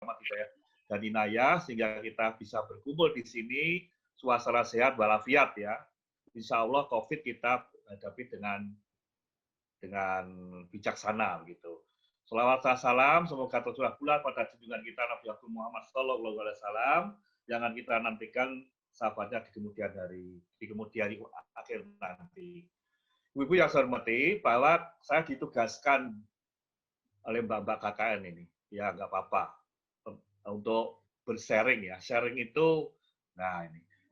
rahmat hidayah dan inayah sehingga kita bisa berkumpul di sini, suasana sehat walafiat ya. Insya Allah COVID kita hadapi dengan bijaksana begitu. Salawat dan salam semoga tercurah pula pada junjungan kita Nabi Muhammad Sallallahu Alaihi Wasallam. Jangan kita nantikan sahabatnya di kemudian akhir nanti. Ibu-ibu yang saya hormati, bahwa saya ditugaskan oleh mbak-mbak KKN ini, ya nggak apa-apa, untuk bersharing ya. Sharing itu,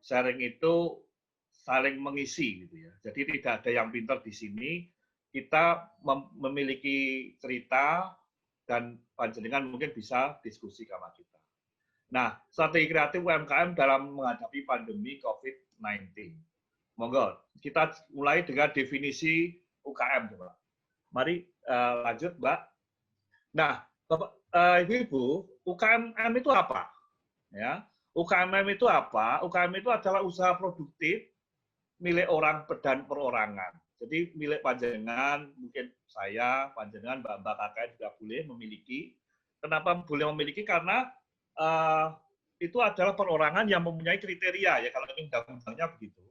sharing itu saling mengisi gitu ya. Jadi tidak ada yang pintar di sini. Kita memiliki cerita dan panjenengan mungkin bisa diskusi sama kita. Nah, strategi kreatif UMKM dalam menghadapi pandemi COVID-19. Monggo, kita mulai dengan definisi UKM, coba. Mari lanjut, Mbak. Nah, Ibu-ibu, UKM itu apa? Ya, UKM itu apa? UKM itu adalah usaha produktif milik orang dan perorangan. Jadi milik panjenengan, mungkin saya, panjenengan, mbak-mbak KKN juga boleh memiliki. Kenapa boleh memiliki? Karena itu adalah perorangan yang mempunyai kriteria ya, kalau ini undang-undangnya begitu.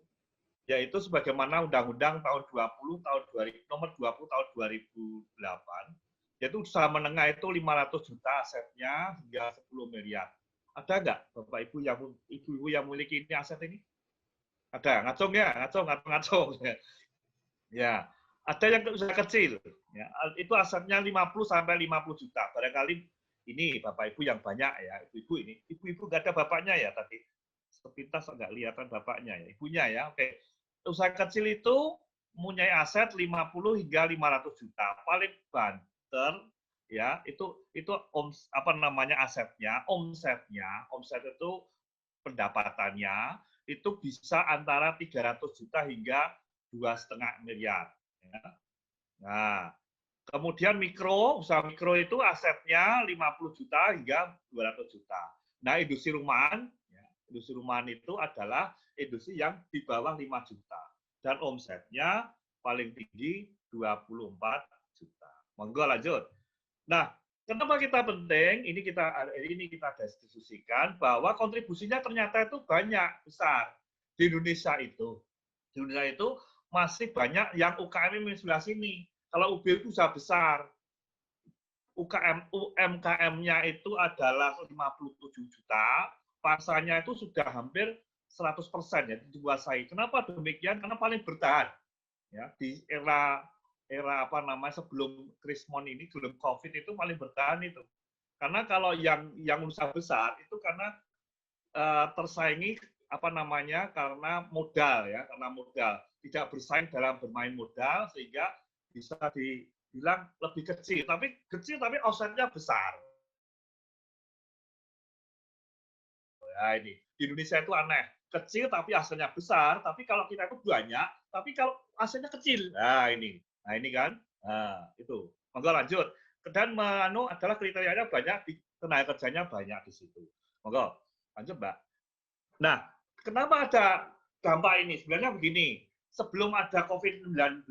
Yaitu sebagaimana Undang-Undang tahun 20 tahun 2000 nomor 20 tahun 2008, yaitu usaha menengah itu 500 juta asetnya hingga 10 miliar. Ada nggak Bapak Ibu ibu-ibu yang memiliki ini aset ini? Ada, ngacung ya, ngacung. Ya, ada yang usaha kecil, ya, itu asetnya 50 sampai 50 juta. Barangkali ini Bapak Ibu yang banyak ya, ibu-ibu ini. Ibu-ibu nggak ada bapaknya ya tadi. Sepintas nggak kelihatan bapaknya ya, ibunya ya. Oke. Usaha kecil itu mempunyai aset 50 hingga 500 juta. Paling banter ya, itu asetnya, omset itu pendapatannya itu bisa antara 300 juta hingga 2,5 miliar. Ya. Nah, kemudian usaha mikro itu asetnya 50 juta hingga 200 juta. Nah, industri rumahan itu adalah industri yang di bawah 5 juta. Dan omsetnya paling tinggi 24 juta. Monggo lanjut. Nah, kenapa kita penting? Ini kita diskusikan bahwa kontribusinya ternyata itu banyak, besar. Di Indonesia itu masih banyak yang UKM di sebelah sini. Kalau UB itu usaha besar, UMKM-nya itu adalah 57 juta, pasarnya itu sudah hampir 100% ya dikuasai. Kenapa demikian? Karena paling bertahan ya di era sebelum Krismon ini, sebelum COVID itu paling bertahan itu. Karena kalau yang usaha besar itu karena tersaingi karena modal ya, karena modal tidak bersaing dalam bermain modal sehingga bisa dibilang lebih kecil tapi offsetnya besar. Nah, ini di Indonesia itu aneh, kecil tapi asetnya besar, tapi kalau kita itu banyak, tapi kalau asetnya kecil. Nah ini kan, itu. Monggo lanjut. Dan adalah kriterianya banyak, tenaga kerjanya banyak di situ. Monggo lanjut, Mbak. Nah, kenapa ada dampak ini? Sebenarnya begini, sebelum ada COVID-19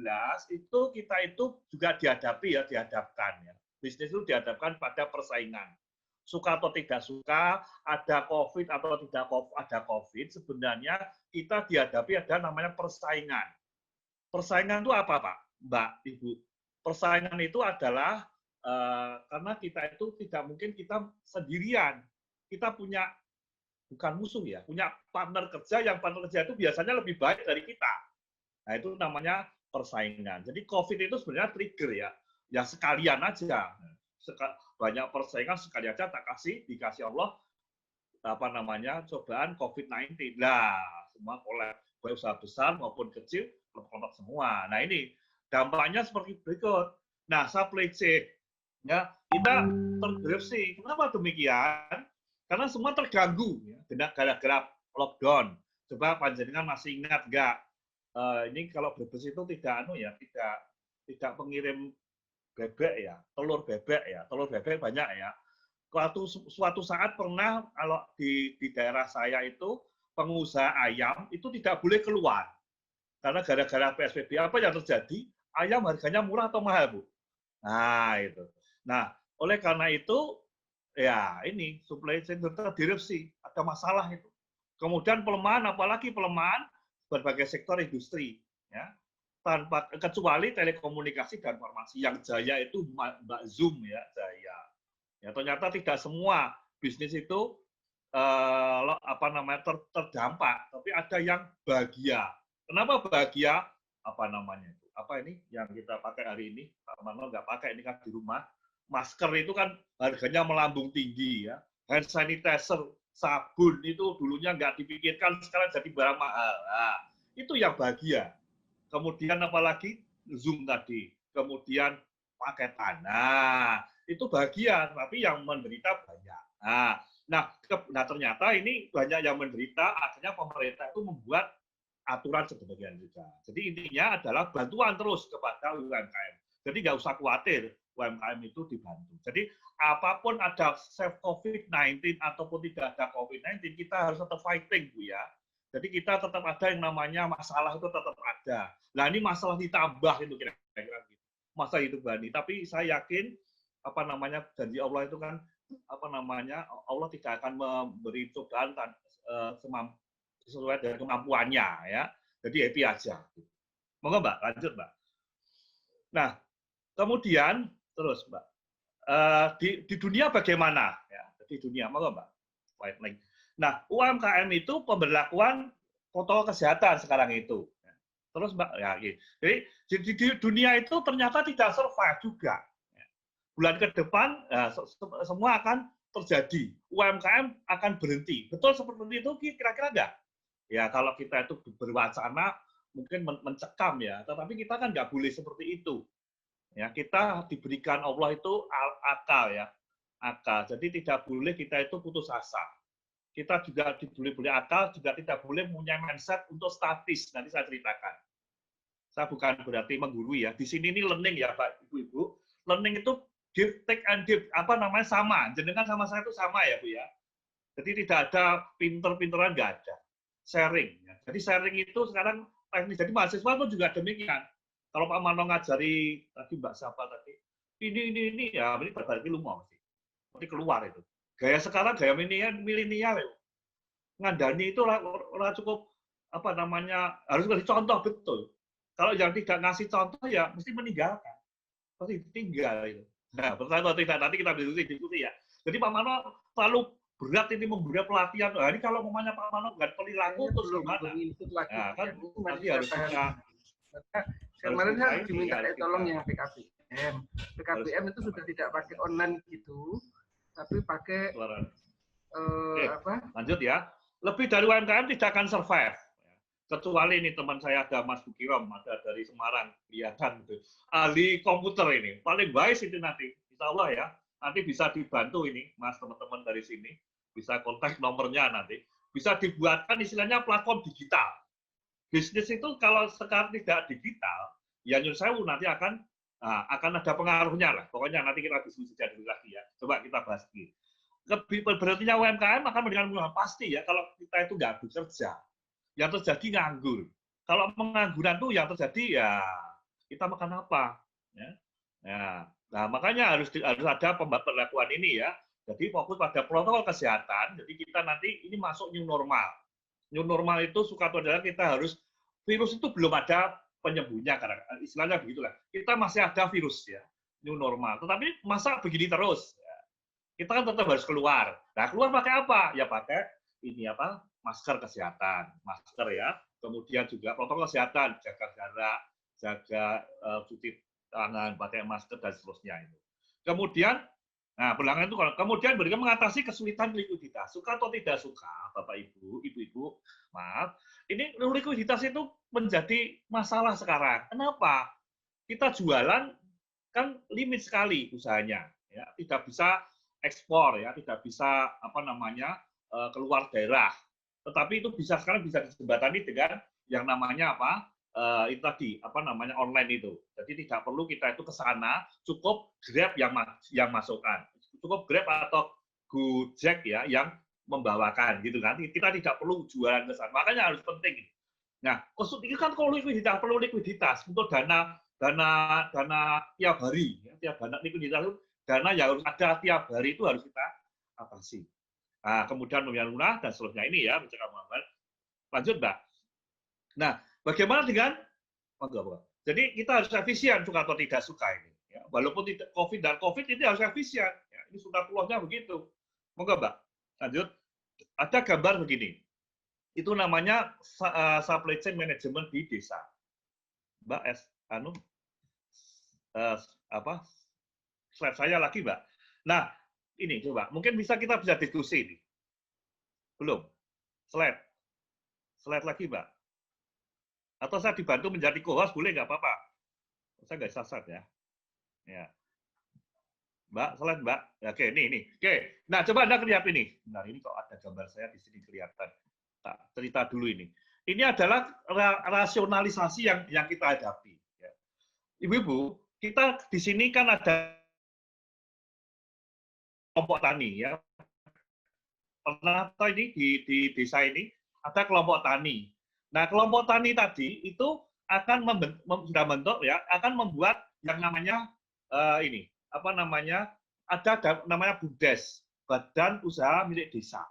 itu kita itu juga dihadapkan ya. Bisnis itu dihadapkan pada persaingan. Suka atau tidak suka, ada COVID atau tidak ada COVID, sebenarnya kita dihadapi ada namanya persaingan. Persaingan itu apa, Pak? Mbak, Ibu? Persaingan itu adalah karena kita itu tidak mungkin kita sendirian. Kita punya bukan musuh ya, punya partner kerja yang partner kerja itu biasanya lebih baik dari kita. Nah, itu namanya persaingan. Jadi COVID itu sebenarnya trigger ya sekalian aja. Banyak persaingan sekali aja dikasih Allah cobaan COVID-19. Lah, semua oleh baik usaha besar maupun kecil kelompok semua. Nah, ini dampaknya seperti berikut. Nah, supply chain ya, kita terdisrupsi. Kenapa demikian? Karena semua terganggu ya, gara-gara lockdown. Coba panjenengan masih ingat nggak? Ini kalau Brebes itu tidak pengirim bebek ya, telur bebek banyak ya. Suatu saat pernah kalau di daerah saya itu pengusaha ayam itu tidak boleh keluar karena gara-gara PSBB. Apa yang terjadi? Ayam harganya murah atau mahal, Bu? Nah itu. Nah oleh karena itu ya ini supply chain terdisrupsi, ada masalah itu. Kemudian pelemahan, apalagi pelemahan berbagai sektor industri, ya, tanpa kecuali telekomunikasi dan farmasi yang jaya itu Mbak Zoom ya, jaya. Ya ternyata tidak semua bisnis itu terdampak, tapi ada yang bahagia. Kenapa bahagia? Apa namanya itu? Apa ini yang kita pakai hari ini? Pak Mano nggak pakai, ini kan di rumah. Masker itu kan harganya melambung tinggi ya. Hand sanitizer, sabun itu dulunya nggak dipikirkan, sekarang jadi barang mahal. Nah, itu yang bahagia. Kemudian apalagi Zoom tadi, kemudian paketan. Nah, itu bahagia, tapi yang menderita banyak. Nah, ternyata ini banyak yang menderita, akhirnya pemerintah itu membuat aturan sebenarnya juga. Jadi intinya adalah bantuan terus kepada UMKM. Jadi nggak usah khawatir UMKM itu dibantu. Jadi apapun ada save COVID-19 ataupun tidak ada COVID-19, kita harus tetap fighting, Bu ya. Jadi kita tetap ada yang namanya masalah itu tetap ada. Nah ini masalah ditambah itu kira-kira gitu. Masa itu Bani. Tapi saya yakin apa namanya janji Allah itu kan apa namanya Allah tidak akan memberi cobaan sesuai dengan kemampuannya ya. Jadi happy aja. Monggo Mbak, lanjut Mbak. Nah, kemudian terus Mbak, di dunia bagaimana? Ya, di dunia, monggo Mbak. White link. Nah, UMKM itu pemberlakuan protokol kesehatan sekarang itu. Terus Mbak, ya, jadi di dunia itu ternyata tidak survive juga. Bulan ke depan semua akan terjadi. UMKM akan berhenti. Betul seperti itu kira-kira enggak? Ya kalau kita itu berwacana mungkin mencekam ya, tetapi kita kan nggak boleh seperti itu. Ya kita diberikan Allah itu akal ya, akal. Jadi tidak boleh kita itu putus asa. Kita juga diberi akal, juga tidak boleh punya mindset untuk statis. Nanti saya ceritakan. Saya bukan berarti menggurui ya. Di sini ini learning ya Pak Ibu-ibu. Learning itu give, take and give, apa namanya sama. Jenengan sama saya itu sama ya Bu ya. Jadi tidak ada pinter-pinteran, nggak ada. Sharing. Ya. Jadi sharing itu sekarang teknis. Jadi mahasiswa pun juga demikian. Kalau Pak Mano ngajari tadi Mbak siapa tadi, ini ya ini berbalik lu mau sih. Nanti keluar itu. Gaya sekarang gaya milenial ya. Ngandani itu orang cukup apa namanya harus kasih contoh betul. Kalau yang tidak ngasih contoh ya mesti meninggalkan. Pasti tinggal itu. Nah, pertama tidak nanti kita diskusi ya. Jadi Pak Mano terlalu berat ini memberi pelatihan. Nah, ini kalau mamanya Pak Mano nggak perilaku terus gimana? Nah, kan nanti harus kita. Kemarin saya diminta tolong yang PKBM. PKBM itu sudah tidak pakai online gitu, tapi pakai apa? Lanjut ya. Lebih dari UMKM tidak akan survive. Kecuali ini teman saya ada Mas Bukirom, ada dari Semarang, kelihatan gitu. Ahli komputer ini, paling baik itu nanti, insya Allah ya, nanti bisa dibantu ini, Mas teman-teman dari sini, bisa kontak nomornya nanti, bisa dibuatkan istilahnya platform digital. Bisnis itu kalau sekarang tidak digital, ya nyun sewu nanti akan ada pengaruhnya lah. Pokoknya nanti kita diskusi dulu lagi ya. Coba kita bahas lagi. Berartinya UMKM akan mendengar pasti ya kalau kita itu nggak bekerja. Yang terjadi nganggur. Kalau pengangguran tuh yang terjadi ya kita makan apa? Ya. Nah makanya harus ada pemberlakuan ini ya. Jadi fokus pada protokol kesehatan. Jadi kita nanti ini masuk new normal. New normal itu suka atau tidak kita harus virus itu belum ada penyembuhnya karena istilahnya begitulah. Kita masih ada virus ya new normal. Tetapi masa begini terus? Ya. Kita kan tetap harus keluar. Nah keluar pakai apa? Ya pakai ini apa? Masker kesehatan, masker ya. Kemudian juga protokol kesehatan, jaga jarak, jaga cuci tangan, pakai masker dan seterusnya itu. Kemudian, nah belakangan itu kemudian berikan mengatasi kesulitan likuiditas. Suka atau tidak suka, Bapak Ibu, Ibu-ibu, maaf. Ini likuiditas itu menjadi masalah sekarang. Kenapa? Kita jualan kan limit sekali usahanya, ya. Tidak bisa ekspor ya, tidak bisa apa namanya keluar daerah. Tetapi itu sekarang bisa dijembatani dengan yang namanya apa? Itu tadi apa namanya online itu. Jadi tidak perlu kita itu ke sana, cukup Grab yang masukkan. Cukup Grab atau Gojek ya yang membawakan gitu kan. Kita tidak perlu jualan ke sana. Makanya harus penting. Nah, ini kan kalau likuiditas perlu likuiditas untuk dana tiap hari, ya, tiap dana likuiditas itu dana yang harus ada tiap hari itu harus kita atasi. Nah, kemudian pemilihan lurah dan seterusnya ini ya, mencegah penularan. Lanjut, Mbak. Nah, bagaimana dengan jadi kita harus efisien suka atau tidak suka ini. Ya, walaupun tidak COVID ini harus efisien. Ya, ini sunatulahnya begitu. Monggo, Mbak. Lanjut. Ada gambar begini. Itu namanya supply chain management di desa. Mbak slide saya lagi, Mbak. Nah, ini coba. Mungkin bisa diskusi ini. Belum. Slide lagi, Mbak. Atau saya dibantu menjadi co-host, boleh nggak apa-apa? Saya nggak sasar ya. Ya. Mbak, slide Mbak. Oke, ini. Oke. Nah, coba Anda lihat ini. Benar, ini kok ada gambar saya di sini kelihatan. Tak cerita dulu ini. Ini adalah rasionalisasi yang kita hadapi. Ya. Ibu-ibu, kita di sini kan ada kelompok tani ya. Pernah ini di desa ini ada kelompok tani. Nah, kelompok tani tadi itu akan sudah bentuk ya, akan membuat yang namanya ada namanya BUMDes, Badan Usaha Milik Desa.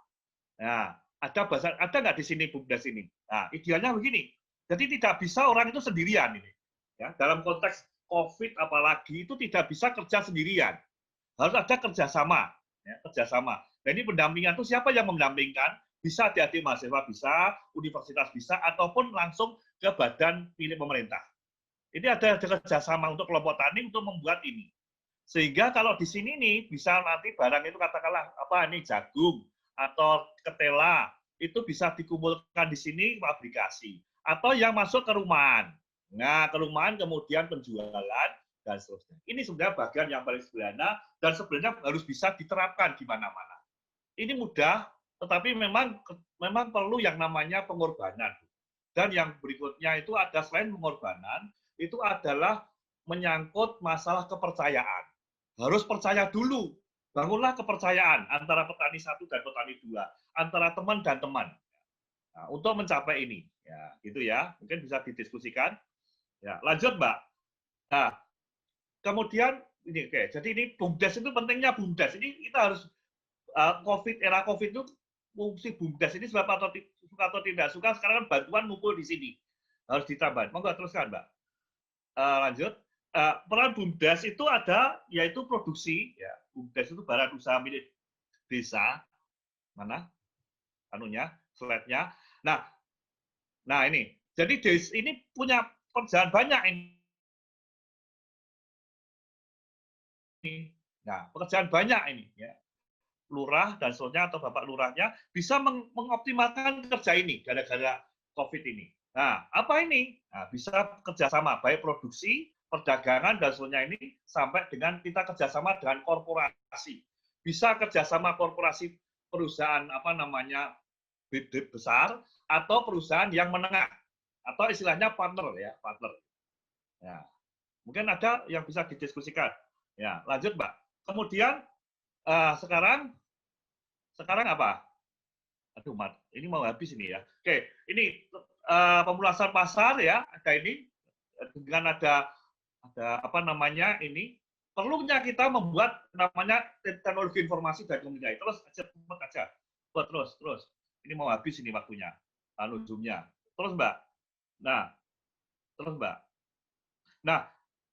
Nah, ada nggak di sini BUMDes ini? Nah, idealnya begini. Jadi tidak bisa orang itu sendirian ini. Ya, dalam konteks COVID apalagi itu tidak bisa kerja sendirian. Harus ada kerjasama. Ya, kerjasama. Dan ini pendampingan itu siapa yang mendampingkan? Bisa adik-adik mahasiswa bisa, universitas bisa, ataupun langsung ke badan milik pemerintah. Ini ada kerjasama untuk kelompok tani untuk membuat ini. Sehingga kalau di sini nih bisa nanti barang itu katakanlah jagung atau ketela itu bisa dikumpulkan di sini pabrikasi atau yang masuk ke rumahan. Nah, ke rumahan kemudian penjualan dan seterusnya. Ini sebenarnya bagian yang paling sederhana dan sebenarnya harus bisa diterapkan di mana-mana. Ini mudah, tetapi memang perlu yang namanya pengorbanan. Dan yang berikutnya itu ada selain pengorbanan, itu adalah menyangkut masalah kepercayaan. Harus percaya dulu. Bangunlah kepercayaan antara petani satu dan petani dua, antara teman dan teman. Nah, untuk mencapai ini, ya, gitu ya. Mungkin bisa didiskusikan. Ya, lanjut, Mbak. Nah, kemudian ini jadi ini BUMDes itu pentingnya BUMDes. Ini kita harus era COVID itu fungsi BUMDes ini suka atau tidak suka sekarang kan bantuan ngumpul di sini harus ditambah. Monggo teruskan, Mbak. Lanjut. Peran BUMDes itu ada yaitu produksi ya. BUMDes itu badan usaha milik desa. Mana? Slide-nya. Nah ini. Jadi ini punya pekerjaan banyak ini. Nah, pekerjaan banyak ini ya. Lurah dan seterusnya atau Bapak Lurahnya bisa mengoptimalkan kerja ini gara-gara COVID ini. Nah, apa ini? Nah, bisa kerjasama baik produksi, perdagangan dan seterusnya ini sampai dengan kita kerjasama dengan korporasi. Bisa kerjasama korporasi perusahaan besar atau perusahaan yang menengah atau istilahnya partner ya, partner. Ya. Mungkin ada yang bisa didiskusikan. Ya, lanjut, Mbak. Kemudian sekarang apa? Aduh, Mat, ini mau habis ini ya. Oke, ini pemulasan pasar ya, ada ini dengan ada ini perlunya kita membuat namanya teknologi informasi dan komunikasi. Terus. Ini mau habis ini waktunya. Zoom-nya. Terus, Mbak. Nah,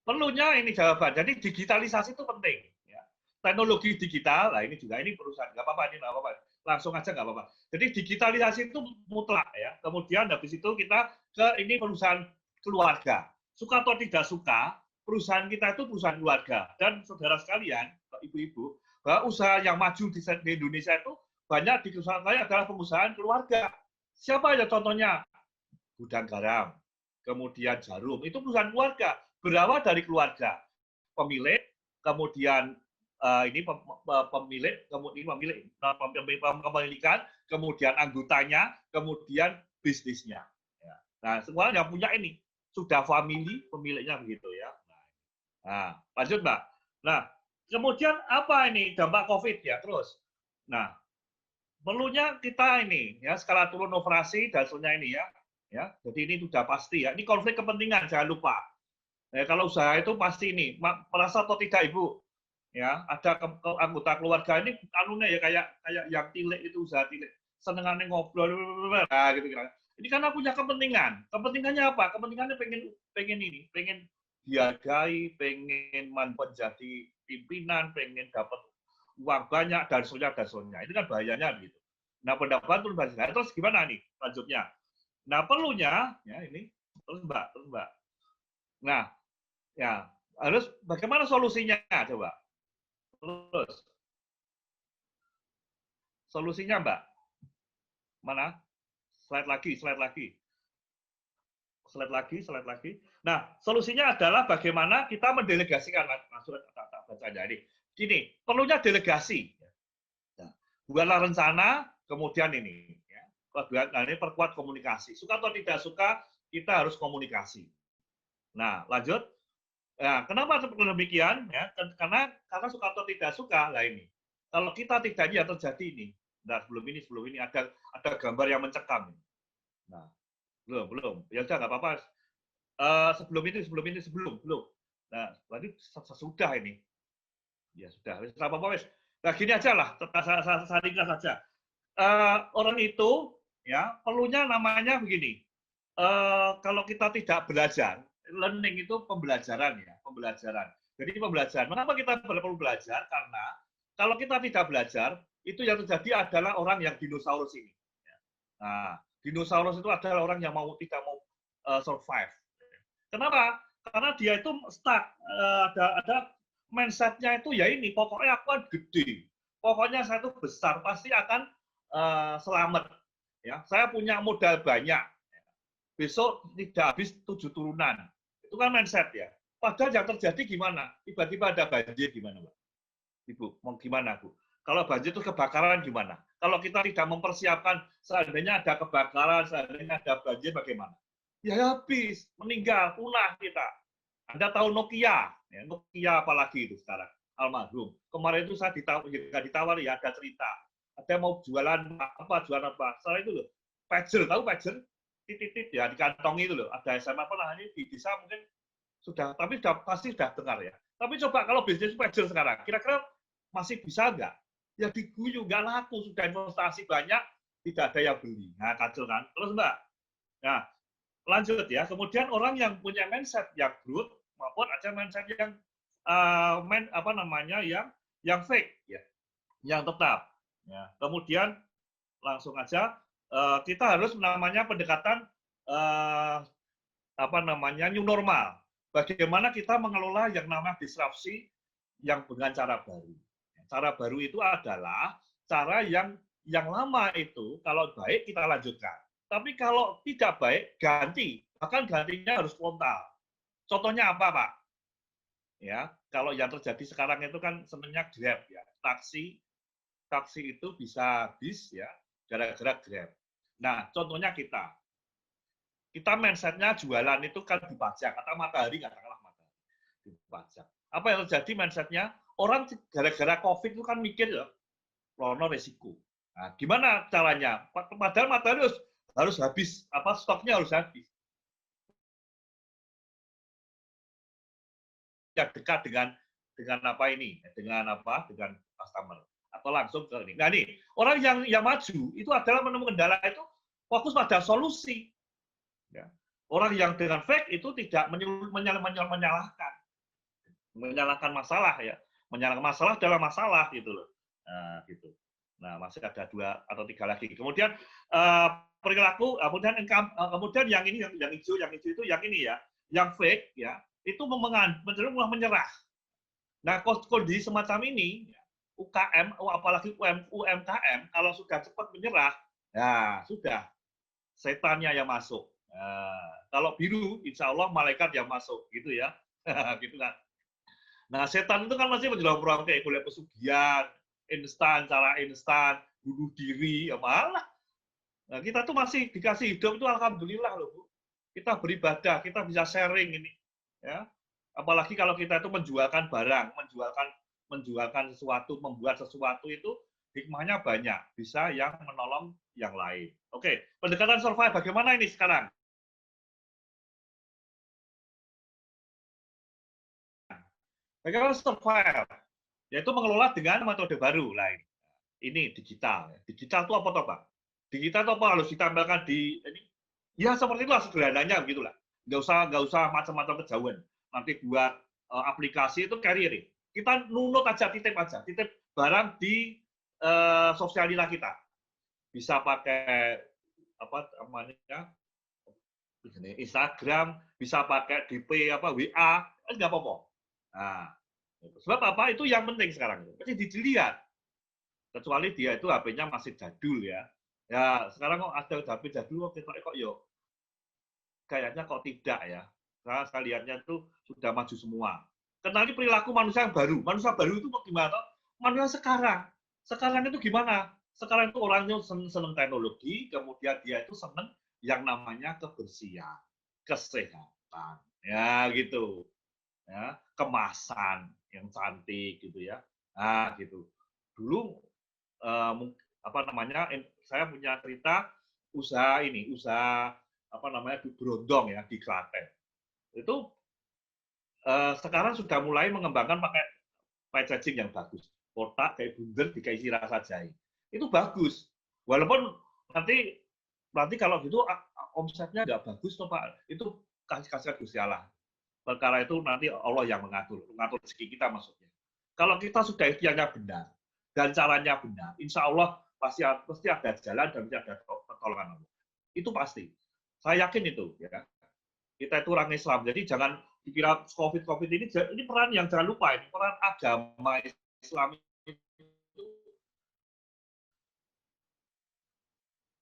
perlunya ini jawaban. Jadi digitalisasi itu penting. Ya. Teknologi digital, lah ini perusahaan. Nggak apa-apa. Langsung aja nggak apa-apa. Jadi digitalisasi itu mutlak ya. Kemudian habis itu kita ke ini perusahaan keluarga. Suka atau tidak suka, perusahaan kita itu perusahaan keluarga. Dan saudara sekalian, ibu-ibu, bahwa usaha yang maju di Indonesia itu banyak adalah pengusahaan keluarga. Siapa ya contohnya? Gudang garam, kemudian Jarum, itu perusahaan keluarga, berawal dari keluarga, pemilik, kemudian kepemilikan, kemudian anggotanya, kemudian bisnisnya. Ya. Nah, semua yang punya ini sudah family pemiliknya begitu ya. Nah, lanjut, Mbak. Nah, kemudian apa ini dampak COVID ya terus. Nah, perlunya kita ini ya skala turun operasi dan sebagainya ini ya. Ya, jadi ini sudah pasti ya. Ini konflik kepentingan jangan lupa. Kalau usaha itu pasti ini merasa atau tidak Ibu? ya ada anggota keluarga ini anunya ya kayak yang tilik itu usaha tilik senengannya ngobrol nah, gitu kira. Ini karena punya kepentingannya apa? Kepentingannya pengen ini, pengen dihargai, pengen menjadi pimpinan, pengen dapat uang banyak dan sebagainya. Ini kan bahayanya gitu. Nah pendapat itu terus gimana nih lanjutnya? Nah perlunya ya ini terus mbak. Nah ya harus bagaimana solusinya coba? Terus solusinya mbak mana? Slide lagi. Nah, solusinya adalah bagaimana kita mendelegasikan. Langsung tak bacanya ini. Gini, perlunya delegasi. Nah, buatlah rencana, kemudian ini. Ya. Nah, ini perkuat komunikasi. Suka atau tidak suka, kita harus komunikasi. Nah, lanjut. Nah, kenapa seperti demikian? Ya, karena suka atau tidak suka, lah ini. Kalau kita tidak ya terjadi ini. Nah, sebelum ini ada gambar yang mencekam. Nah, belum. Ya udah nggak apa-apa. Belum. Nah, berarti sesudah ini. Ya sudah, wis apa-apa wis. Nah, gini aja lah, saya ringkas saja. Orang itu ya perlunya namanya begini. Kalau kita tidak belajar, learning itu pembelajaran ya, pembelajaran. Jadi pembelajaran. Mengapa kita perlu belajar? Karena kalau kita tidak belajar, itu yang terjadi adalah orang yang dinosaurus ini. Nah, dinosaurus itu adalah orang yang tidak mau survive. Kenapa? Karena dia itu stuck. Ada mindset-nya itu ya ini, pokoknya aku kan gede. Pokoknya saya itu besar, pasti akan selamat. Ya, saya punya modal banyak. Besok tidak habis 7 turunan. Itu kan mindset ya. Padahal yang terjadi gimana? Tiba-tiba ada banjir gimana, Mbak? Ibu, mau gimana, Bu? Kalau banjir itu kebakaran gimana? Kalau kita tidak mempersiapkan, seandainya ada kebakaran, seandainya ada banjir bagaimana? Ya habis, meninggal, punah kita. Anda tahu Nokia, ya, Nokia apalagi itu sekarang, almarhum. Kemarin itu saya ditawari ya, ada cerita. Ada mau jualan apa? Setelah itu loh, pager, tahu pager? Titit ya, dikantongi itu loh. Ada SMA apa namanya di desa mungkin sudah, tapi pasti sudah dengar ya. Tapi coba kalau bisnis pager sekarang, kira-kira masih bisa nggak? Ya diguyu, nggak laku, sudah investasi banyak, tidak ada yang beli. Nah, kacau kan? Terus Mbak, nah lanjut ya. Kemudian orang yang punya mindset yang growth maupun ada mindset yang yang fake ya, yang tetap. Ya. Kemudian langsung aja kita harus namanya pendekatan new normal. Bagaimana kita mengelola yang namanya disrupsi yang dengan cara baru. Cara baru itu adalah cara yang lama itu kalau baik kita lanjutkan. Tapi kalau tidak baik ganti, bahkan gantinya harus frontal. Contohnya apa, Pak? Ya, kalau yang terjadi sekarang itu kan senangnya Grab ya. Taksi itu bisa habis ya gara-gara Grab. Nah, contohnya kita mindsetnya jualan itu kan dipajak, kata matahari katakanlah matahari dipajak. Apa yang terjadi mindsetnya? Orang gara-gara COVID itu kan mikir ya, lono resiko. Nah, gimana caranya? Padahal matahari harus habis, stoknya harus habis. Ya dekat dengan apa ini? Dengan customer atau langsung ke ini. Nah, nih, orang yang maju itu adalah menemukan kendala itu fokus pada solusi. Ya. Orang yang dengan fake itu tidak menyalahkan masalah ya, menyalahkan masalah dalam masalah gitu loh. Nah, gitu. Nah, masih ada 2 atau 3 lagi. Kemudian perilaku, kemudian yang ini yang hijau itu yang ini ya, yang fake ya, itu mencenderung menyerah. Nah, kondisi semacam ini UKM apalagi UMKM kalau sudah cepat menyerah, ya sudah setannya yang masuk. Nah, kalau biru, insya Allah malaikat yang masuk, gitu ya, gitu kan. Nah, setan itu kan masih menjelang kayak boleh pesugihan, cara instan, bunuh diri, ya malah. Nah, kita tuh masih dikasih hidup itu alhamdulillah loh, Bu. Kita beribadah, kita bisa sharing ini, ya. Apalagi kalau kita itu menjualkan barang, menjualkan sesuatu, membuat sesuatu itu hikmahnya banyak, bisa yang menolong yang lain. Oke, pendekatan survive bagaimana ini sekarang? Bagaimana survive? yaitu mengelola dengan metode baru lain. Ini digital. Digital itu apa toh, Pak? Digital itu apa? Harus ditambahkan di ini. Ya seperti itulah sederhananya begitulah. Nggak usah macam-macam kejauhan. Nanti buat aplikasi itu carrier. Kita nunut aja, titip barang di sosialita kita. Bisa pakai apa namanya? Instagram, bisa pakai DP apa WA, nggak apa-apa. Nah, sebab apa? Itu yang penting sekarang. Mesti dilihat. Kecuali dia itu HP-nya masih jadul ya. Ya, sekarang kok ada HP jadul kok yo kayaknya kok tidak ya. Nah, saya lihatnya itu sudah maju semua. Kenali perilaku manusia yang baru. Manusia baru itu gimana? Manusia sekarang. Sekarang itu gimana? Sekarang itu orangnya senang teknologi, kemudian dia itu senang yang namanya kebersihan, kesehatan, ya gitu. Ya, kemasan yang cantik gitu ya. Nah, gitu. Dulu apa namanya? Saya punya cerita usaha apa namanya di Brondong ya di Klaten. Itu sekarang sudah mulai mengembangkan pakai packaging yang bagus. Kotak kayak bundel dikasih rasa jahe. Itu bagus. Walaupun nanti kalau gitu omsetnya nggak bagus toh Pak. Itu kasih Gusti Allah. Perkara itu nanti Allah yang mengatur rezeki kita maksudnya. Kalau kita sudah ikhtiarnya benar dan caranya benar, insya Allah pasti ada jalan dan pasti ada pertolongan Allah. Itu pasti. Saya yakin itu ya. Kita itu orang Islam, jadi jangan dikira COVID ini peran yang jangan lupa, ini peran agama Islam itu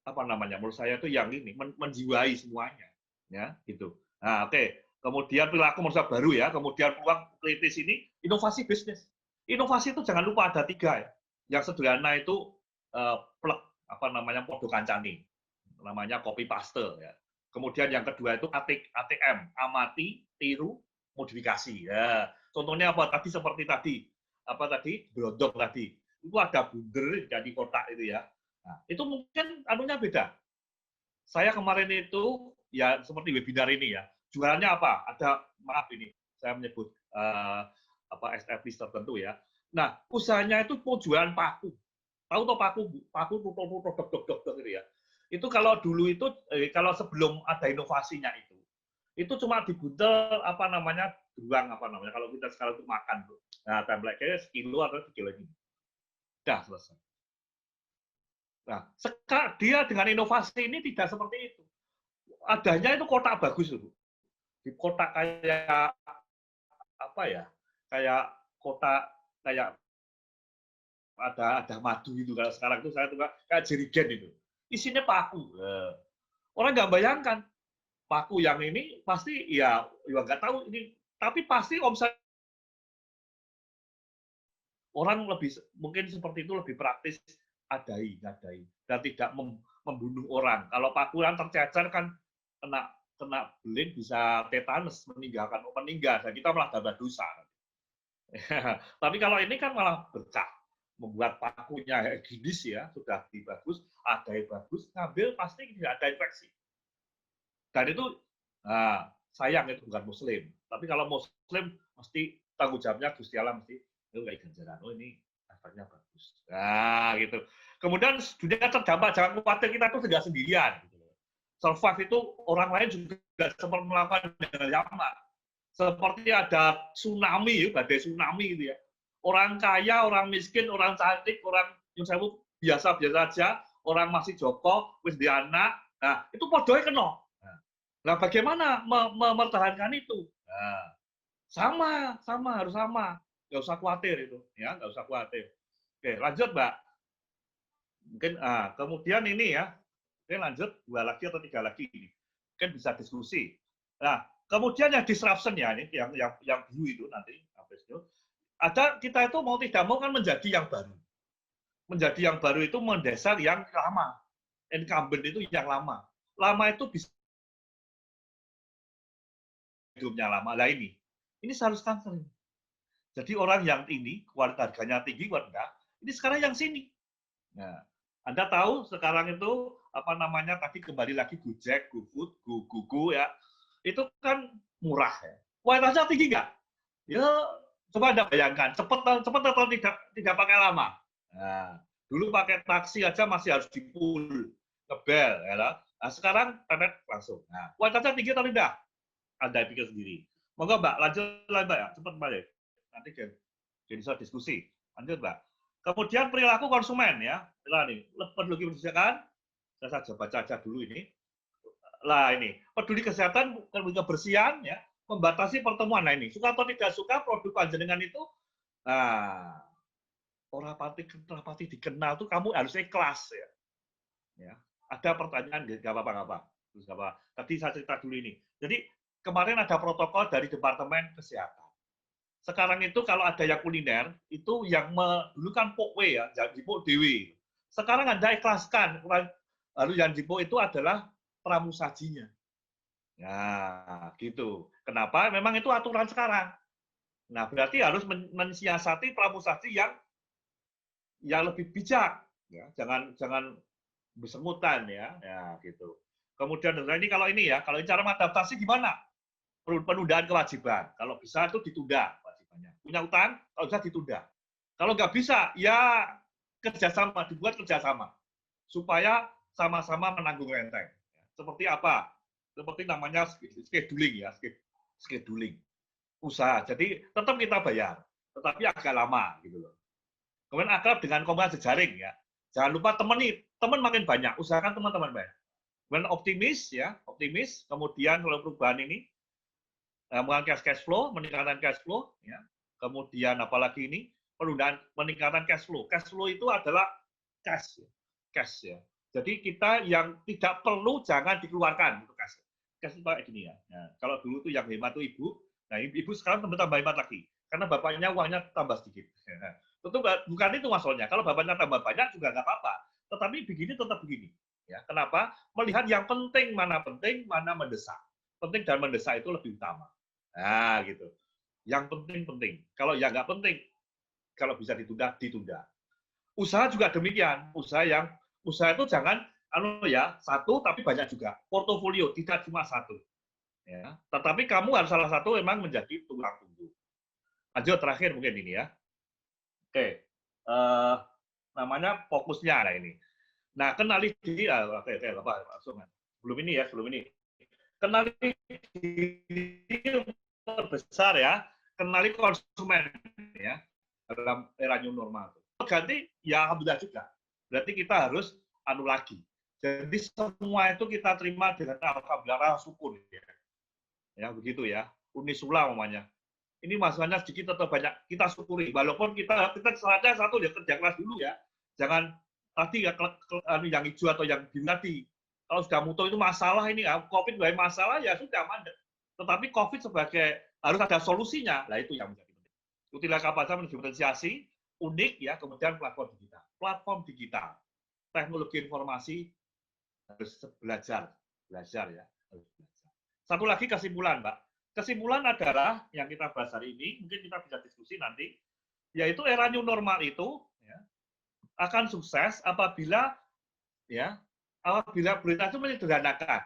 apa namanya? Menurut saya itu yang ini menjiwai semuanya, ya gitu. Nah, oke. Kemudian perilaku manusia baru ya, kemudian peluang kritis ini inovasi bisnis. Inovasi itu jangan lupa ada 3 ya. Yang sederhana itu plek apa namanya podo kancani, namanya copy paste ya. Kemudian yang kedua itu ATM, amati, tiru, modifikasi. Ya, contohnya apa? Tadi seperti tadi, apa tadi? Brondong tadi. Itu ada bunder jadi kotak itu ya. Nah, itu mungkin anunya beda. Saya kemarin itu ya seperti webinar ini ya. Jualannya apa? Ada maaf ini saya menyebut apa establis tertentu ya. Nah, usahanya itu mau jualan paku. Tahu toh paku produk gitu ya. Itu kalau dulu itu kalau sebelum ada inovasinya itu cuma dibuntel apa namanya doang apa namanya kalau kita sekarang untuk makan tuh. Nah, template-nya sekilo atau sekilo ini. Dah selesai. Nah, dia dengan inovasi ini tidak seperti itu. Adanya itu kotak bagus tuh. Di kotak kayak apa ya? Kayak kotak kayak ada madu itu. Kalau sekarang itu saya tuh kayak jerigen itu. Isinya paku. Orang nggak bayangkan paku yang ini pasti ya nggak tahu ini, tapi pasti omset orang lebih mungkin seperti itu lebih praktis ngadai dan tidak membunuh orang. Kalau paku yang tercecer kan kena beling bisa tetanus meninggal dan kita malah tambah dosa. Tapi kalau ini kan malah berkah. Membuat pakunya higienis ya, sudah bagus, ada yang bagus, ngambil pasti tidak ada infeksi. Dan itu sayang itu bukan Muslim. Tapi kalau Muslim mesti tanggung jawabnya Gusti Allah mesti itu kayak ganjaran. Oh ini efeknya bagus. Nah gitu. Kemudian dunia terdampak, jangan khawatir kita itu tidak sendirian. Survive itu orang lain juga sempat melakukan dengan sama. Seperti ada tsunami, badai tsunami gitu ya. Orang kaya, orang miskin, orang cantik, orang yang saya biasa-biasa aja, orang masih Joko, wis di anak, nah itu podoe kena. Nah, bagaimana mempertahankan itu? Nah, harus sama. Nggak usah khawatir itu, ya, nggak usah khawatir. Oke, lanjut, Mbak. Mungkin, kemudian ini ya, mungkin lanjut 2 lagi atau 3 lagi ini. Mungkin bisa diskusi. Nah, kemudian yang disruption ya, ini yang blue itu nanti, habis itu, ada kita itu mau tidak mau kan menjadi yang baru. Menjadi yang baru itu mendasar yang lama. Incumbent itu yang lama. Lama itu bisa hidupnya lama. Lah ini seharusnya sering. Jadi orang yang ini, kualitas harganya tinggi, rendah, ini sekarang yang sini. Nah, Anda tahu sekarang itu, apa namanya, tadi kembali lagi Gojek, GoFood, Gogo ya, itu kan murah ya. Kualitasnya tinggi nggak? Ya Coba Anda bayangkan, cepat atau tidak pakai lama. Nah, dulu pakai taksi aja masih harus dipul, ngebel, ya lah. Nah, sekarang langsung. Nah, kualitasnya tinggi atau rendah? Anda pikir sendiri. Moga Mbak, lanjut lah Mbak ya, cepat Mbak ya. Nanti jadi bisa diskusi. Lanjut Mbak. Kemudian perilaku konsumen ya. Nah, nih, peduli kebersihan. Saya saja baca aja dulu ini. Lah ini, peduli kesehatan, kebersihan ya, membatasi pertemuan. Nah ini, suka atau tidak suka produk panjenengan itu, nah, orang pati dikenal tuh kamu harus ikhlas ya. Ya, ada pertanyaan nggak apa-apa. Terus apa? Tadi saya cerita dulu ini. Jadi kemarin ada protokol dari Departemen Kesehatan. Sekarang itu kalau ada yang kuliner, itu yang dulu kan pokwe ya, jipuk dewi. Sekarang Anda ikhlaskan, lalu yang jipuk itu adalah pramusajinya. Nah, gitu. Kenapa? Memang itu aturan sekarang. Nah, berarti harus mensiasati pramusaji yang lebih bijak, ya. Jangan bersemutan ya, gitu. Kemudian kalau cara mengadaptasi gimana? Penundaan kewajiban. Kalau bisa itu ditunda kewajibannya. Punya utang, kalau bisa ditunda. Kalau nggak bisa, ya dibuat kerjasama supaya sama-sama menanggung renteng. Seperti apa? Seperti namanya scheduling ya, scheduling usaha. Jadi tetap kita bayar, tetapi agak lama gitu loh. Kemudian akrab dengan komunitas jejaring ya. Jangan lupa teman makin banyak, usahakan teman-teman banyak. Kemudian optimis. Kemudian kalau perubahan ini meningkatkan cash flow, ya. Kemudian apalagi ini penundaan meningkatkan cash flow. Cash flow itu adalah cash ya. Jadi kita yang tidak perlu jangan dikeluarkan untuk cash. Cash itu kayak gini ya. Nah, kalau dulu tuh yang hemat tuh ibu, nah ibu sekarang tambah hemat lagi karena bapaknya uangnya tambah sedikit. Nah, tentu bukan itu masalahnya. Kalau bapaknya tambah banyak juga nggak apa-apa. Tetapi begini tetap begini. Ya, kenapa? Melihat yang penting, mana mendesak. Penting dan mendesak itu lebih utama. Nah, gitu. Yang penting. Kalau yang nggak penting, kalau bisa ditunda. Usaha juga demikian. Usaha itu jangan satu tapi banyak juga. Portofolio tidak cuma satu. Ya. Tetapi kamu harus salah satu memang menjadi tulang punggung. Lanjut terakhir mungkin ini ya. Oke. Namanya fokusnya nah ini. Nah, kenali diri sebelum ini. Kenali diri terbesar ya, kenali konsumen ya dalam era new normal. Ganti ya alhamdulillah juga. Berarti kita harus lagi. Jadi semua itu kita terima dengan alhamdulillah syukur ya. Ya begitu ya. Unisula namanya. Ini masalahnya sedikit atau banyak kita syukuri. Walaupun kita saatnya satu ya kerja keras dulu ya. Jangan tadi ya yang hijau atau yang biru tadi. Kalau sudah mutu itu masalah ini ya, COVID banyak masalah ya sudah mandek. Tetapi COVID sebagai harus ada solusinya, lah itu yang menjadi penting. Utilah kapasitas mendiferensiasi, unik ya, kemudian platform digital, teknologi informasi harus belajar ya. Satu lagi kesimpulan, Mbak. Kesimpulan adalah yang kita bahas hari ini, mungkin kita bisa diskusi nanti, yaitu era new normal itu ya, akan sukses apabila berita itu menyederhanakan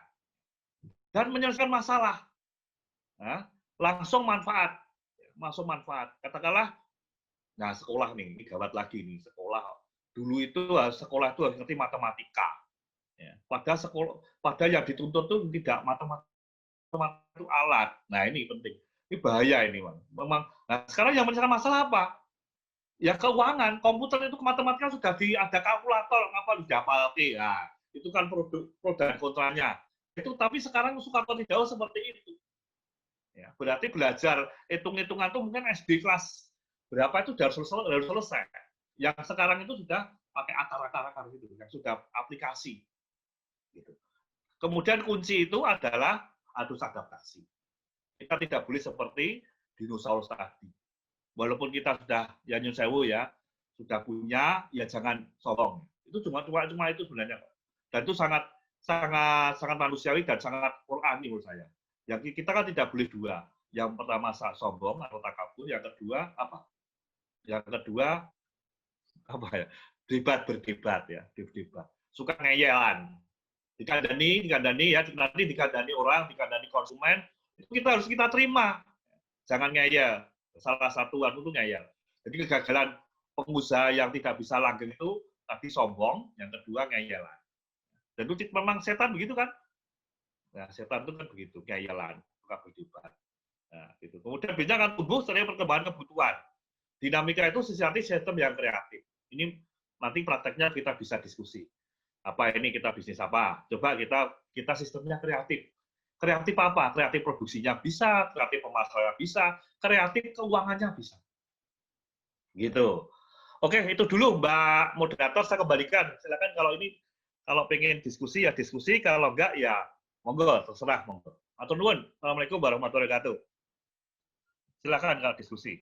dan menyelesaikan masalah. Nah, langsung manfaat. Katakanlah, nah sekolah nih, ini gawat lagi nih, sekolah. Dulu itu sekolah itu harus ngerti matematika. Ya. Pada yang dituntut itu tidak matematika itu alat. Nah ini penting. Ini bahaya ini, memang. Nah sekarang yang menyelesaikan masalah apa? Ya keuangan. Komputer itu matematika sudah ada kalkulator, apa dihafal ya. Itu kan pro dan kontranya. Itu tapi sekarang suka atau tidak seperti itu. Ya, berarti belajar hitung-hitungan itu mungkin SD kelas berapa itu harus selesai. Yang sekarang itu sudah pakai akar-akar gitu, yang sudah aplikasi. Gitu. Kemudian kunci itu adalah harus adaptasi. Kita tidak boleh seperti dinosaurus tadi. Walaupun kita sudah ya nyun sewu ya, sudah punya, ya jangan sombong. Itu cuma itu sebenarnya. Dan itu sangat manusiawi dan sangat Qur'ani menurut saya. Yang kita kan tidak boleh dua. Yang pertama sombong atau takabur, yang kedua apa? Yang kedua apa ya? Berdebat ya, berdebat. Suka ngeyelan. Dikandani ya, nanti dikandani orang, dikandani konsumen, itu harus kita terima. Jangan ngeyel. Salah satu itu ngeyel. Jadi kegagalan pengusaha yang tidak bisa langgeng itu tadi sombong, yang kedua ngeyelan. Dan itu memang setan begitu kan? Nah, setan itu kan begitu, ngeyelan, suka berdebat. Nah, gitu. Kemudian biasanya akan tumbuh sering perkembangan kebutuhan. Dinamika itu sejati sistem yang kreatif. Ini nanti prakteknya kita bisa diskusi. Apa ini kita bisnis apa? Coba kita sistemnya kreatif. Kreatif apa? Kreatif produksinya bisa, kreatif pemasaran bisa, kreatif keuangannya bisa. Gitu. Oke, itu dulu Mbak moderator, saya kembalikan. Silakan kalau pengen diskusi ya diskusi, kalau enggak ya monggo, terserah monggo. Matur nuwun. Assalamualaikum warahmatullahi wabarakatuh. Silakan kalau diskusi.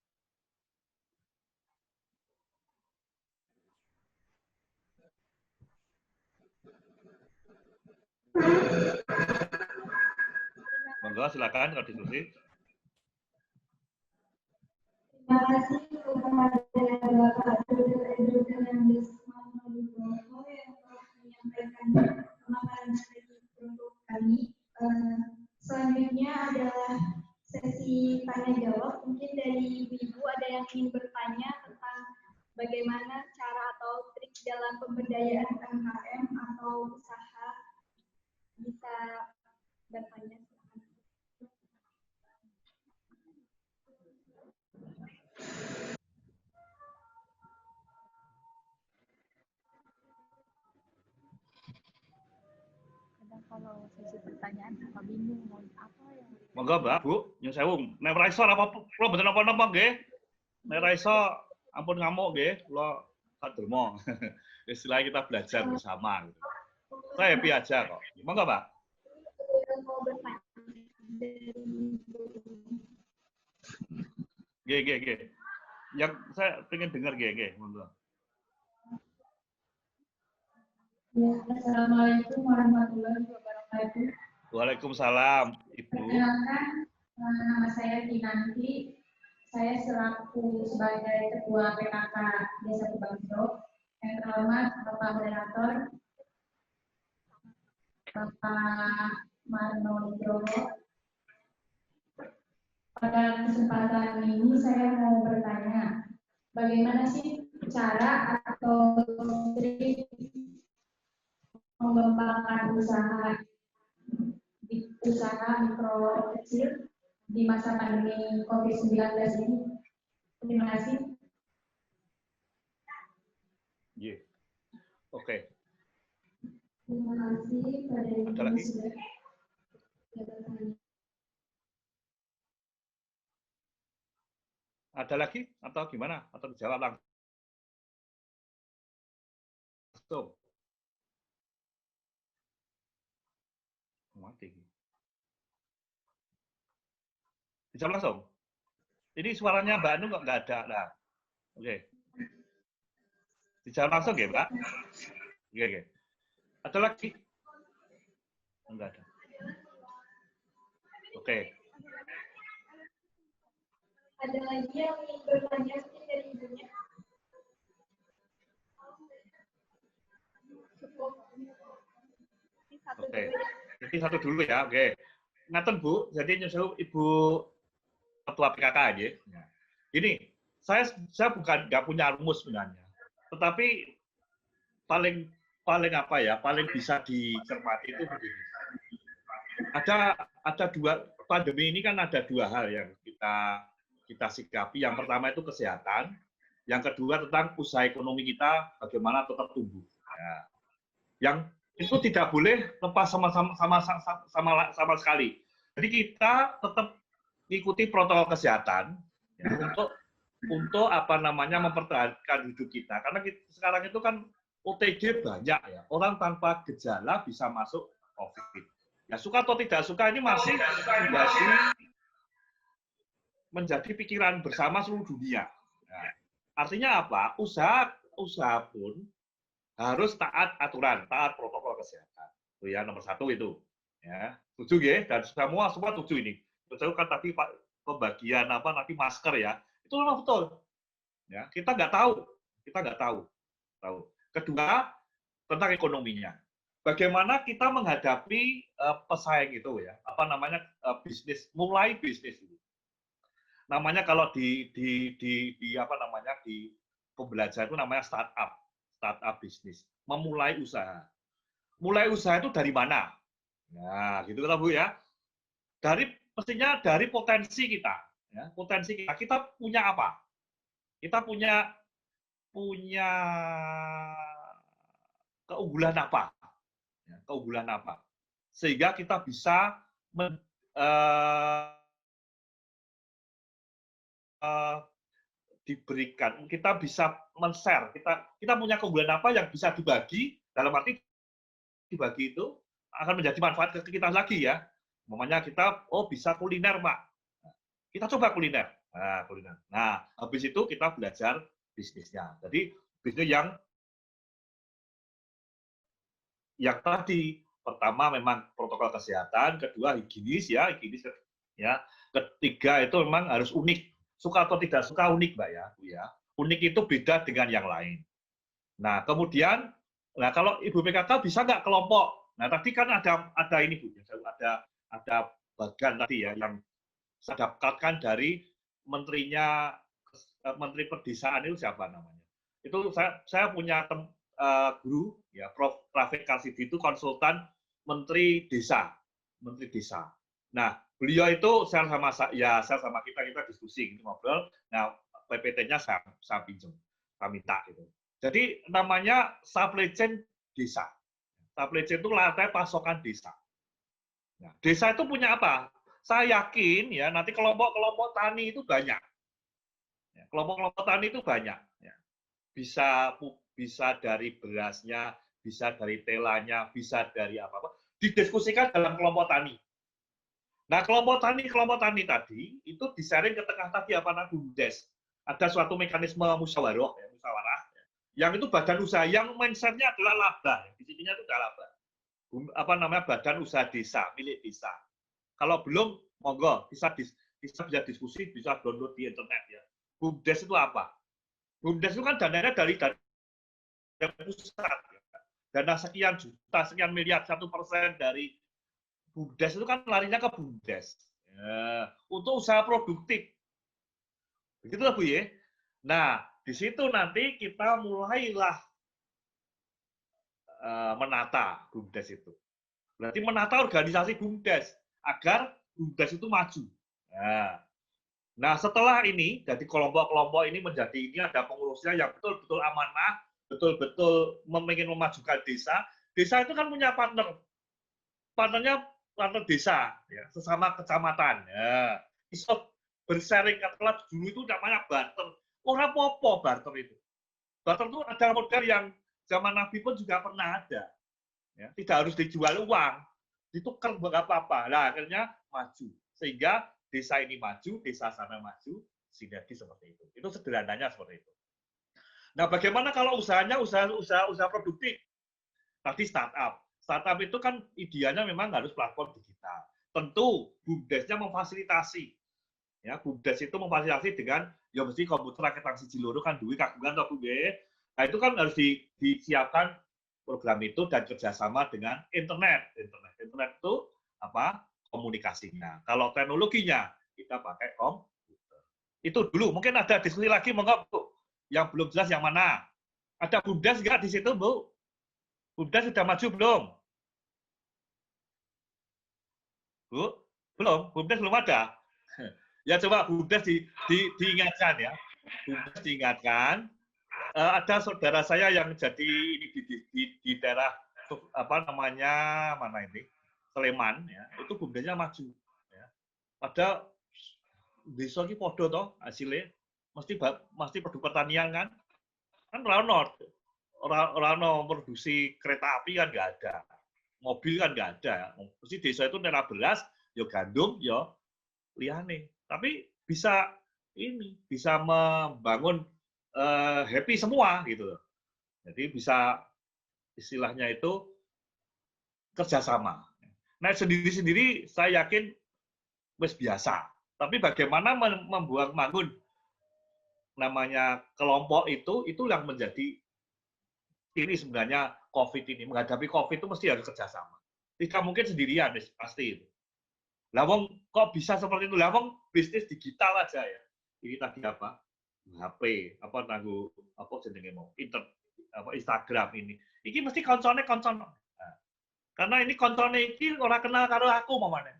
Monggo, silakan kalau diskusi. Terima kasih kepada Bapak Dr. Andes Manurung yang telah menyampaikan pemaparan strategi untuk kami. Selanjutnya adalah sesi tanya jawab. Mungkin dari Ibu ada yang ingin bertanya tentang bagaimana cara atau trik dalam pemberdayaan UMKM atau usaha, bisa bertanya. Kalau sesi pertanyaan apa bingung mau apa yang Monggo Mbak, Bu, nyun sewu. Nek ora iso apa kula mboten napa-napa nggih. Nek ora iso ampun ngamuk nggih, kula kadermo. Istilahnya kita belajar bersama gitu. Saya happy aja kok. Monggo, Mbak. Mau bertanya Nggih. Yang saya pengen dengar nggih, monggo. Ya, Assalamualaikum warahmatullahi wabarakatuh. Waalaikumsalam, Ibu. Perkenalkan, nama saya Kinanti. Saya selaku sebagai Ketua PKK Desa Tubangsro. Yang terhormat Bapak Moderator, Bapak Marno Nugroho. Pada kesempatan ini saya mau bertanya, bagaimana sih cara atau trik mengembangkan usaha mikro kecil di masa pandemi COVID-19 ini? Terima kasih. Yeah. Oke. Terima kasih pada yang sudah bertanya. Ada lagi atau gimana? Atau dijawab langsung? Mati. Dijawab langsung. Ini suaranya Mbak Anu kok nggak ada. Nah, oke. Dijawab langsung ya, Mbak? Oke. Ada lagi? Enggak ada. Oke. Ada lagi yang ingin bertanya dari ibunya? Oke. Jadi satu dulu ya, oke. Ngaten Bu, jadi nyusul Ibu Ketua PKK aja. Ini saya bukan nggak punya rumus sebenarnya, tetapi paling apa ya, paling bisa dicermati itu begini. Ada dua, pandemi ini kan ada dua hal yang kita sikapi. Yang pertama itu kesehatan, yang kedua tentang usaha ekonomi kita bagaimana tetap tumbuh. Ya. Yang itu tidak boleh lepas sama sekali. Jadi kita tetap ikuti protokol kesehatan ya, untuk apa namanya mempertahankan hidup kita. Karena sekarang itu kan OTG banyak ya, orang tanpa gejala bisa masuk COVID. Ya suka atau tidak suka ini masih menjadi pikiran bersama seluruh dunia. Ya. Artinya apa? Usaha pun harus taat aturan, taat protokol kesehatan. Itu ya nomor satu itu. Ya, setuju ya? Dan semua setuju ini. Setuju kan tadi Pak pembagian apa nanti masker ya. Itu memang betul. Ya, kita nggak tahu. Kedua, tentang ekonominya. Bagaimana kita menghadapi pesaing itu ya, apa namanya mulai bisnis itu. namanya kalau di apa namanya di pembelajaran itu namanya startup bisnis, memulai usaha. Mulai usaha itu dari mana? Nah, gitu kan Bu ya. Mestinya dari potensi kita, ya, potensi kita punya apa? Kita punya keunggulan apa? Ya, keunggulan apa? Sehingga kita bisa diberikan, kita bisa men-share, kita punya keunggulan apa yang bisa dibagi, dalam arti dibagi itu akan menjadi manfaat ke kita lagi ya. Umpamanya kita, bisa kuliner Pak. Kita coba kuliner. Nah, kuliner. Nah, habis itu kita belajar bisnisnya. Jadi bisnis yang tadi, pertama memang protokol kesehatan, kedua higienis ya, ketiga itu memang harus unik. Suka atau tidak suka unik Mbak ya, Bu ya. Unik itu beda dengan yang lain. Nah, kemudian kalau Ibu PKK bisa nggak kelompok? Nah, tadi kan ada ini Bu, ada bagian tadi ya yang saya dapatkan dari Menteri Perdesaan itu siapa namanya? Itu saya punya guru ya, Prof. Rafiq Karsidi itu konsultan Menteri Desa. Nah, beliau itu share sama kita diskusi gitu, ngobrol. Nah, PPT-nya saya pinjam, saya minta gitu. Jadi namanya supply chain desa. Supply chain itu rantai pasokan desa. Nah, desa itu punya apa? Saya yakin ya nanti kelompok-kelompok tani itu banyak. Ya, kelompok-kelompok tani itu banyak. Ya. Bisa dari berasnya, bisa dari telanya, bisa dari apa-apa. Didiskusikan dalam kelompok tani. Nah, kelompok tani tadi itu disaring ke tengah tadi apa namanya BUMDes. Ada suatu mekanisme musyawarah, yang itu badan usaha yang mindset-nya adalah laba, visinya itu adalah laba. Apa namanya badan usaha desa, milik desa. Kalau belum, monggo bisa diskusi, bisa download di internet ya. BUMDes itu apa? BUMDes itu kan dananya dari pusat. Ya. Dana sekian juta, sekian miliar, 1% dari BUMDes itu kan larinya ke BUMDes. Ya, untuk usaha produktif. Begitulah Bu ya. Nah, di situ nanti kita mulailah menata BUMDes itu. Berarti menata organisasi BUMDes agar BUMDes itu maju. Nah, setelah ini, jadi kelompok-kelompok ini menjadi ini ada pengurusnya yang betul-betul amanah, betul-betul ingin memajukan desa. Desa itu kan punya partnernya partner desa, ya, sesama kecamatan. Ya. Bisa bersharing, katakanlah dulu itu namanya barter. Orang popo barter itu. Barter itu ada model yang zaman Nabi pun juga pernah ada. Ya, tidak harus dijual uang, ditukar nggak apa-apa. Nah, akhirnya maju. Sehingga desa ini maju, desa sana maju, sinergi seperti itu. Itu sederhananya seperti itu. Nah, bagaimana kalau usahanya usaha produktif? Tadi startup. Startup itu kan idealnya memang harus platform digital. Tentu BUMDes-nya memfasilitasi. Ya, BUMDes itu memfasilitasi dengan ya mesti komputer rakit siji loro kan duwe kagungan to Bu. Nah, itu kan harus disiapkan program itu dan kerjasama dengan internet. Internet itu apa? Komunikasinya. Kalau teknologinya kita pakai komputer. Itu dulu. Mungkin ada diskusi lagi, monggo Bu. Yang belum jelas yang mana? Ada BUMDes nggak di situ Bu? BUMDes sudah maju belum? Bu, belum. BUMDes belum ada. Ya coba BUMDes diingatkan ya. BUMDes diingatkan. Ada saudara saya yang jadi ini di daerah apa namanya mana ini Sleman ya, itu BUMDesnya maju. Ya. Ada desa ini podo toh hasilnya mesti produk pertanian kan orang produksi kereta api kan nggak ada, mobil kan nggak ada, mesti desa itu nela beras, yo gandum, yo liane, tapi bisa membangun happy semua gitu. Jadi bisa istilahnya itu kerjasama. Nah sendiri-sendiri saya yakin wis biasa. Tapi bagaimana membangun namanya kelompok itu yang menjadi ini sebenarnya COVID ini. Menghadapi COVID itu mesti harus kerjasama. Tidak mungkin sendirian, pasti itu. Lah wong kok bisa seperti itu? Lah wong bisnis digital aja ya. Ini tadi apa? HP, apa nanggo apa jenenge mau? Instagram ini. Iki mesti koncone. Nah, karena ini koncone iki ora kenal karo aku mamane.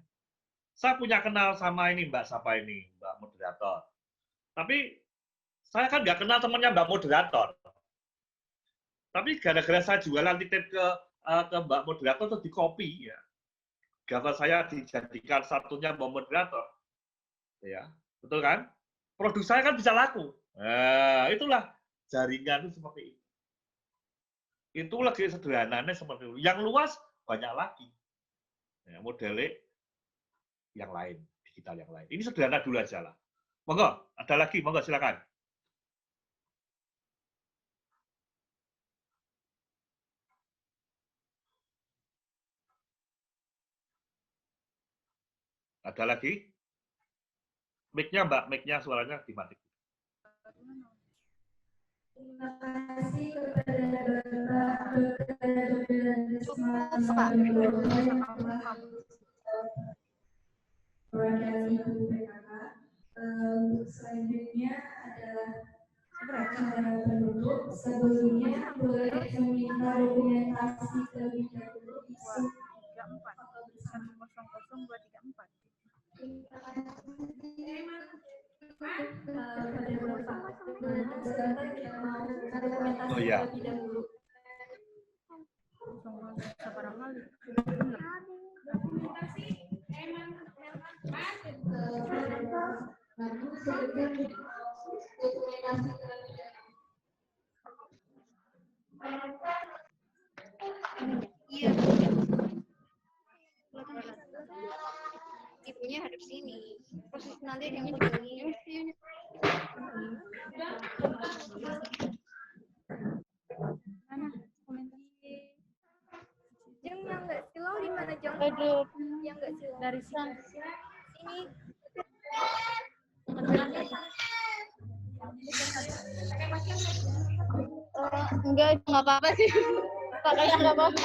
Saya punya kenal sama ini Mbak siapa ini, Mbak moderator. Tapi saya kan nggak kenal temannya Mbak moderator. Tapi gara-gara saya jualan titip ke Mbak moderator terus di copy ya. Gambar saya dijadikan satunya Mbak moderator. Ya, betul kan? Produk saya kan bisa laku. Nah, itulah jaringan itu seperti itu. Itu lagi sederhananya seperti itu. Yang luas banyak lagi. Ya, modelnya yang lain, digital yang lain. Ini sederhana dulu aja lah. Monggo, ada lagi, monggo silakan. Ada lagi? Mic-nya Mbak, mic-nya suaranya dimatikan. Terima kasih kepada selanjutnya adalah penduduk. Sebelumnya boleh meminta dokumentasi terlebih dahulu isu 10234. Oh ya. Iya. Ibunya hadap sini. Terus nanti dia begini. Mana komentar? Jeng yang nggak silau di mana Jeng? Aduh, Yang nggak silau. dari sini. Sini. Enggak apa-apa sih. Pakainya nggak apa-apa.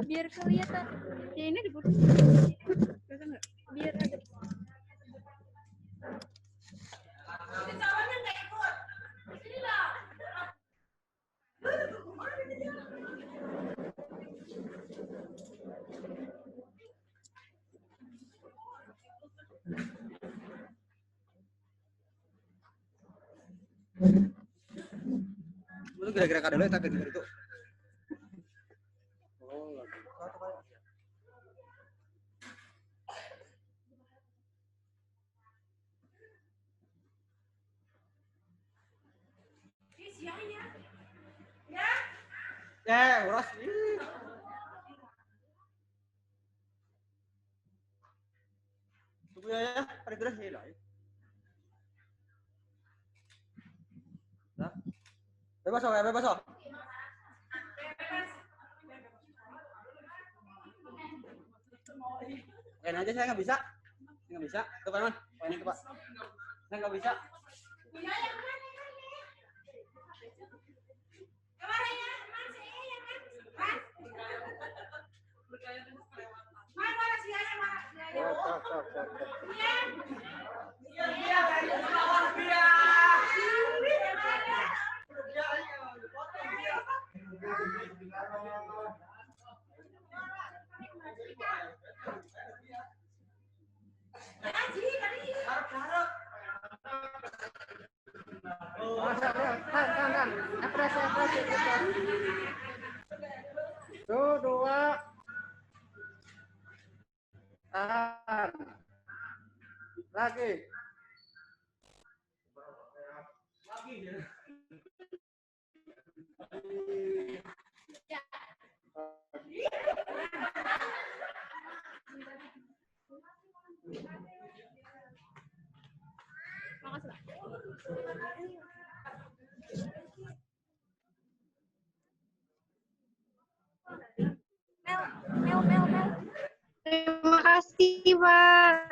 Biar kelihatan. Ya ini dibuka. Biar ada. Itu kira-kira kadang tak gitu itu. Oh, ya, uras. Tunggu ya, pada gelas ya lah. Nah, bebas oh, ya bebas oh. Aja saya nggak bisa, Tuh Pak Man, ini tuh Pak, saya nggak bisa. Tuh, dua. Tahan. Lagi. Terima kasih, Pak.